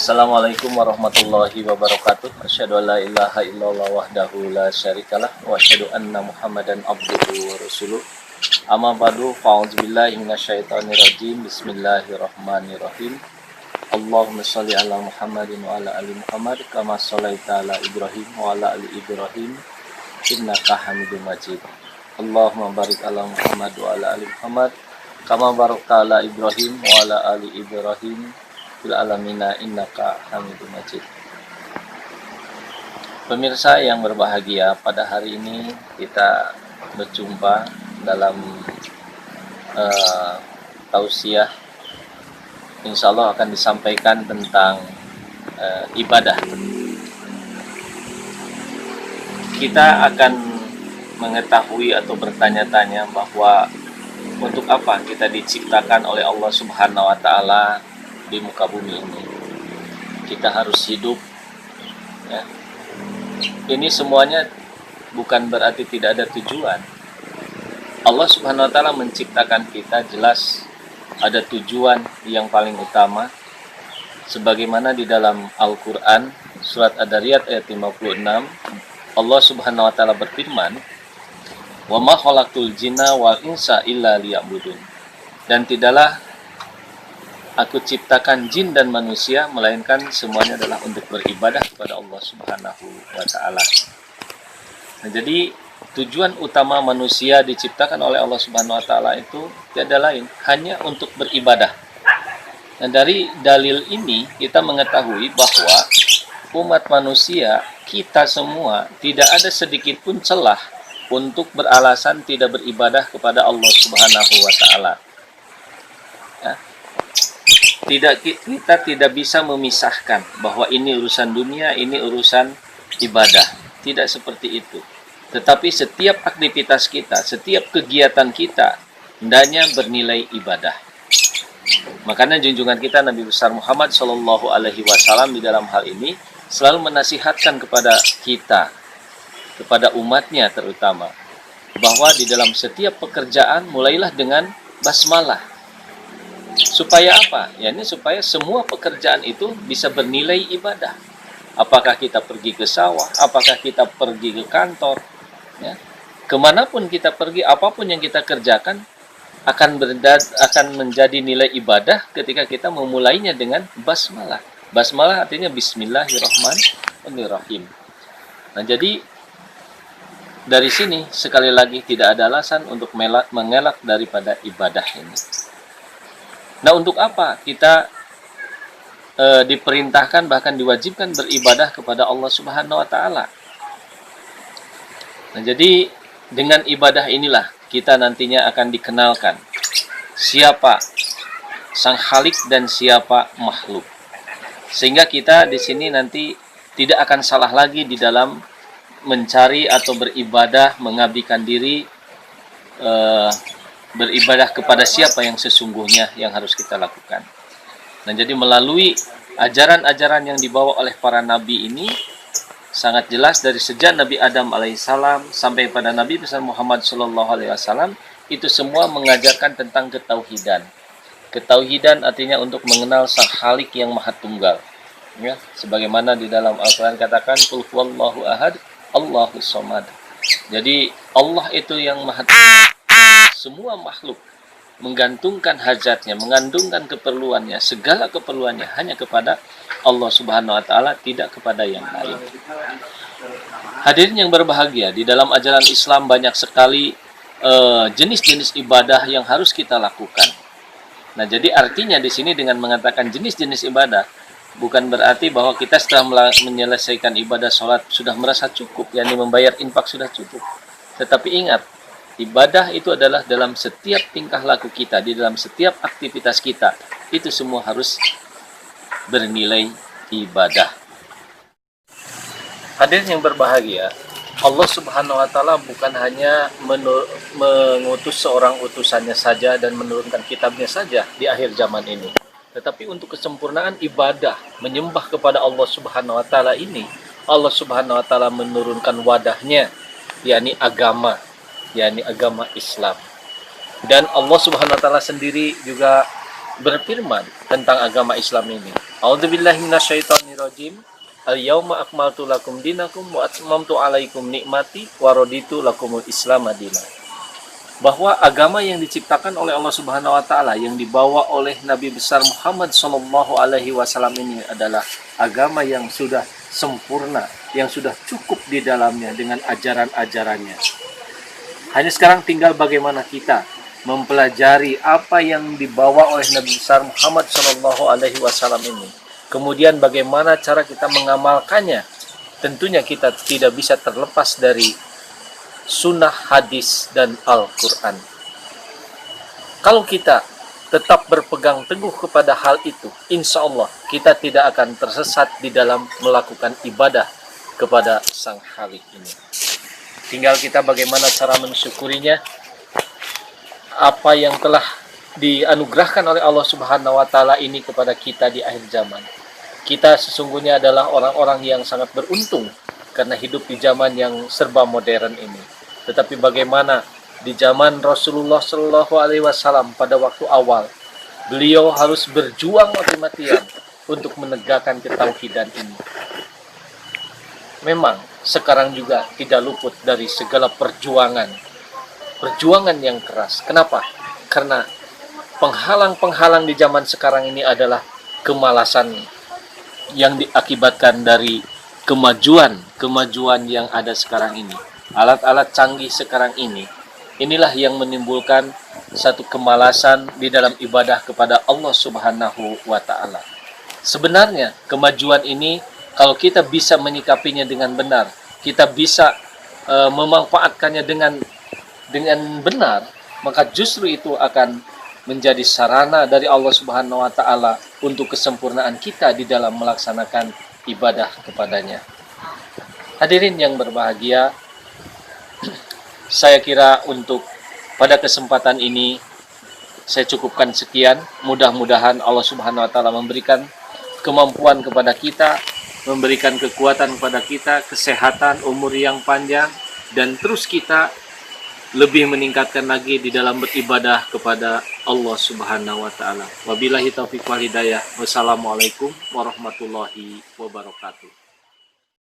Assalamualaikum warahmatullahi wabarakatuh. Asyhadu an la ilaha illallah wahdahu la syarikalah wa asyhadu anna Muhammadan abduhu wa rasuluh. Amma ba'du, fa'udzubillahi minasyaitonir rajim. Bismillahirrahmanirrahim. Allahumma shalli ala Muhammadin wa ala ali Muhammad kama shallaita ala Ibrahim wa ala ali Ibrahim innaka Hamidum Majid. Allahumma barik ala Muhammad wa ala ali Muhammad kama barakta ala Ibrahim wa ala ali Ibrahim fil alamina innaka Hamidum Majid. Pemirsa yang berbahagia, pada hari ini kita berjumpa dalam tausiah. Insya Allah akan disampaikan tentang ibadah. Kita akan mengetahui atau bertanya-tanya bahwa untuk apa kita diciptakan oleh Allah Subhanahu wa Ta'ala di muka bumi ini. Kita harus hidup, ya. Ini semuanya bukan berarti tidak ada tujuan. Allah Subhanahu wa Ta'ala menciptakan kita, jelas ada tujuan yang paling utama, sebagaimana di dalam Al-Quran surat Ad-Dariyat ayat 56, Allah Subhanahu wa Ta'ala berfirman, "Wa ma khalaqtul jinna wal insa illa liya'budun." Dan tidaklah aku ciptakan jin dan manusia melainkan semuanya adalah untuk beribadah kepada Allah Subhanahu wa Ta'ala. Nah, jadi tujuan utama manusia diciptakan oleh Allah Subhanahu wa Ta'ala itu tiada lain, hanya untuk beribadah. Nah, dari dalil ini kita mengetahui bahwa umat manusia, kita semua, tidak ada sedikit pun celah untuk beralasan tidak beribadah kepada Allah Subhanahu wa Ta'ala. Ya. Kita tidak bisa memisahkan bahwa ini urusan dunia, ini urusan ibadah. Tidak seperti itu. Tetapi setiap aktivitas kita, setiap kegiatan kita, hendaknya bernilai ibadah. Makanya junjungan kita Nabi besar Muhammad SAW di dalam hal ini selalu menasihatkan kepada kita, kepada umatnya terutama, bahwa di dalam setiap pekerjaan mulailah dengan basmalah. Supaya apa? Ya, ini supaya semua pekerjaan itu bisa bernilai ibadah. Apakah kita pergi ke sawah, apakah kita pergi ke kantor, ya, kemanapun kita pergi, apapun yang kita kerjakan akan menjadi nilai ibadah ketika kita memulainya dengan basmalah. Basmalah artinya Bismillahirrahmanirrahim. Nah, jadi dari sini sekali lagi tidak ada alasan untuk mengelak daripada ibadah ini. Nah, untuk apa kita diperintahkan bahkan diwajibkan beribadah kepada Allah Subhanahu wa Ta'ala? Nah, jadi dengan ibadah inilah kita nantinya akan dikenalkan siapa Sang Khalik dan siapa makhluk. Sehingga kita di sini nanti tidak akan salah lagi di dalam mencari atau beribadah, mengabdikan diri, beribadah kepada siapa yang sesungguhnya yang harus kita lakukan. Nah, jadi melalui ajaran-ajaran yang dibawa oleh para nabi ini sangat jelas dari sejak Nabi Adam alaihissalam sampai pada Nabi besar Muhammad sallallahu alaihi wasallam, itu semua mengajarkan tentang ketauhidan. Ketauhidan artinya untuk mengenal Sang Khalik yang Maha Tunggal. Ya, sebagaimana di dalam Al-Qur'an katakan qul huwallahu ahad, Allahus samad. Jadi Allah itu yang Maha Tunggal. Semua makhluk menggantungkan hajatnya, mengandungkan keperluannya, segala keperluannya hanya kepada Allah Subhanahu wa Ta'ala, tidak kepada yang lain. Hadirin yang berbahagia, di dalam ajaran Islam banyak sekali jenis-jenis ibadah yang harus kita lakukan. Nah, jadi artinya di sini dengan mengatakan jenis-jenis ibadah, bukan berarti bahwa kita setelah menyelesaikan ibadah sholat sudah merasa cukup, yakni membayar infak sudah cukup. Tetapi ingat, ibadah itu adalah dalam setiap tingkah laku kita, di dalam setiap aktivitas kita. Itu semua harus bernilai ibadah. Hadirin yang berbahagia, Allah Subhanahu wa Ta'ala bukan hanya mengutus seorang utusannya saja dan menurunkan kitabnya saja di akhir zaman ini. Tetapi untuk kesempurnaan ibadah, menyembah kepada Allah Subhanahu wa Ta'ala ini, Allah Subhanahu wa Ta'ala menurunkan wadahnya, yakni agama, yakni agama Islam. Dan Allah Subhanahu wa Ta'ala sendiri juga berfirman tentang agama Islam ini. A'udzubillahi minasyaitonirrajim. Al-yauma akmaltu lakum dinakum wa atmamtu alaikum nikmati wa raditu lakumul Islam madina. Bahwa agama yang diciptakan oleh Allah Subhanahu wa taala, yang dibawa oleh Nabi besar Muhammad sallallahu alaihi wasallam ini adalah agama yang sudah sempurna, yang sudah cukup di dalamnya dengan ajaran-ajarannya. Hanya sekarang tinggal bagaimana kita mempelajari apa yang dibawa oleh Nabi besar Muhammad sallallahu alaihi wasallam ini. Kemudian bagaimana cara kita mengamalkannya. Tentunya kita tidak bisa terlepas dari sunnah, hadis, dan Al-Quran. Kalau kita tetap berpegang teguh kepada hal itu, insya Allah kita tidak akan tersesat di dalam melakukan ibadah kepada Sang Khalik ini. Tinggal kita bagaimana cara mensyukurinya, apa yang telah dianugerahkan oleh Allah Subhanahu wa taala ini kepada kita di akhir zaman. Kita sesungguhnya adalah orang-orang yang sangat beruntung karena hidup di zaman yang serba modern ini. Tetapi bagaimana di zaman Rasulullah Shallallahu Alaihi Wasallam pada waktu awal, beliau harus berjuang mati-matian untuk menegakkan ketauhidan ini. Memang sekarang juga tidak luput dari segala perjuangan yang keras. Kenapa? Karena penghalang-penghalang di zaman sekarang ini adalah kemalasan yang diakibatkan dari kemajuan yang ada sekarang ini. Alat-alat canggih sekarang ini, inilah yang menimbulkan satu kemalasan di dalam ibadah kepada Allah Subhanahu wa taala. Sebenarnya kemajuan ini kalau kita bisa menyikapinya dengan benar, kita bisa memanfaatkannya dengan benar, maka justru itu akan menjadi sarana dari Allah Subhanahu wa taala untuk kesempurnaan kita di dalam melaksanakan ibadah kepadanya. Hadirin yang berbahagia, saya kira untuk pada kesempatan ini saya cukupkan sekian. Mudah-mudahan Allah Subhanahu wa taala memberikan kemampuan kepada kita, memberikan kekuatan kepada kita, kesehatan, umur yang panjang, dan terus kita lebih meningkatkan lagi di dalam beribadah kepada Allah Subhanahu wa taala. Wabillahi taufiq wal hidayah. Wassalamualaikum warahmatullahi wabarakatuh.